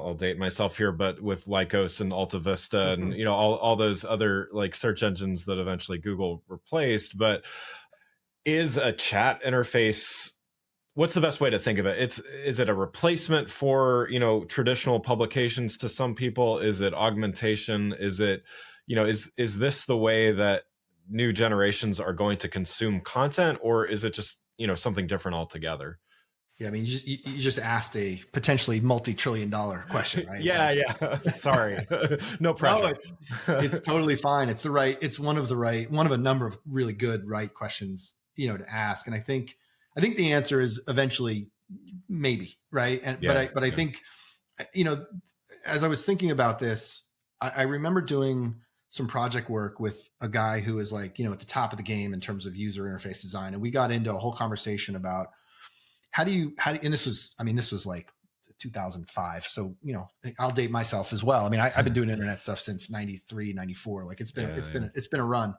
I'll date myself here, but with Lycos and Alta Vista and, Mhm. all those other like search engines that eventually Google replaced. But is a chat interface, what's the best way to think of it? Is it a replacement for, traditional publications to some people? Is it augmentation? Is it, is this the way that new generations are going to consume content, or is it just, something different altogether? Yeah, I mean, you just asked a potentially multi-trillion-dollar question, right? Yeah, Like, yeah. Sorry. No no, pressure. it's totally fine. It's one of a number of really good right questions, to ask. And I think the answer is eventually maybe, right? And Yeah, but I yeah. think, you know, as I was thinking about this, I remember doing some project work with a guy who is like, at the top of the game in terms of user interface design. And we got into a whole conversation about and this was like 2005. So, I'll date myself as well. I mean, I've been doing internet stuff since 93, 94. Like Yeah, yeah. it's been a run.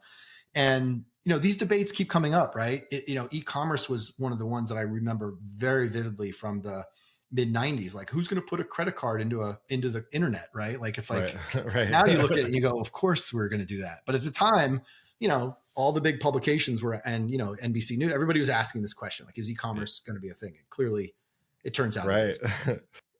And, these debates keep coming up, right? E-commerce was one of the ones that I remember very vividly from the mid 90s. Like, who's going to put a credit card into the internet, right? Like, it's Right. like, Right. now you look at it and you go, of course we're going to do that. But at the time, all the big publications were, and, NBC News, everybody was asking this question, like, is e-commerce going to be a thing? And clearly it turns out it Right. is.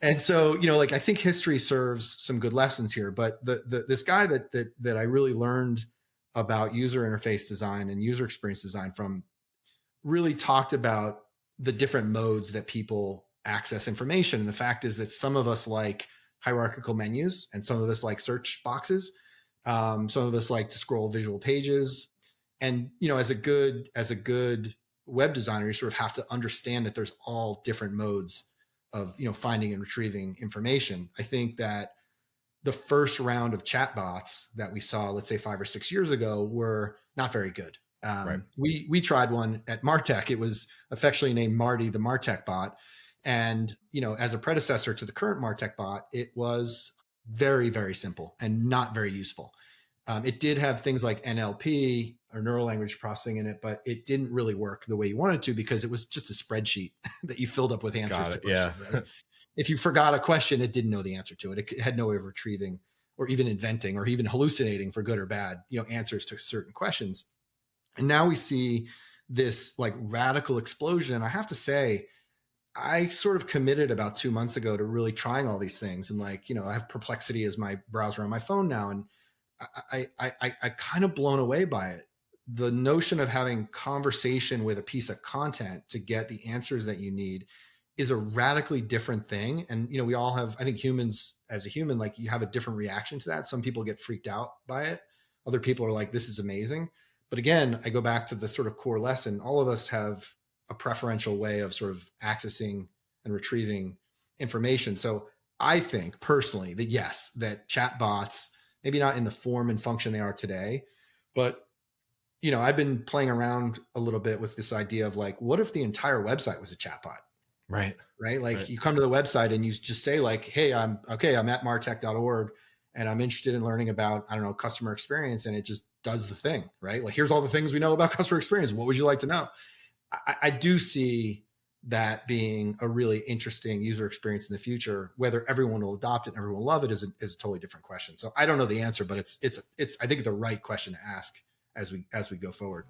And so, like, I think history serves some good lessons here, but this guy that I really learned about user interface design and user experience design from really talked about the different modes that people access information. And the fact is that some of us like hierarchical menus and some of us like search boxes. Some of us like to scroll visual pages. And, as a good web designer, you sort of have to understand that there's all different modes of, finding and retrieving information. I think that the first round of chatbots that we saw, let's say 5 or 6 years ago, were not very good. Right. We tried one at Martech. It was affectionately named Marty, the Martech bot. And, as a predecessor to the current Martech bot, it was very, very simple and not very useful. It did have things like NLP or neural language processing in it, but it didn't really work the way you wanted to because it was just a spreadsheet that you filled up with answers Got to it. Yeah. questions. Right? If you forgot a question, it didn't know the answer to it. It had no way of retrieving or even inventing or even hallucinating, for good or bad, answers to certain questions. And now we see this like radical explosion. And I have to say, I sort of committed about 2 months ago to really trying all these things. And like, I have Perplexity as my browser on my phone now. And I kind of blown away by it. The notion of having conversation with a piece of content to get the answers that you need is a radically different thing. And, we all have, I think humans as a human, like, you have a different reaction to that. Some people get freaked out by it. Other people are like, this is amazing. But again, I go back to the sort of core lesson. All of us have a preferential way of sort of accessing and retrieving information. So I think personally that yes, that chatbots, maybe not in the form and function they are today, but I've been playing around a little bit with this idea of like, what if the entire website was a chatbot? Right. Right? Like, Right. you come to the website and you just say like, hey, I'm at martech.org and I'm interested in learning about, I don't know, customer experience. And it just does the thing, right? Like, here's all the things we know about customer experience. What would you like to know? I do see that being a really interesting user experience in the future. Whether everyone will adopt it and everyone will love it is a totally different question. So I don't know the answer, but it's I think the right question to ask as we go forward.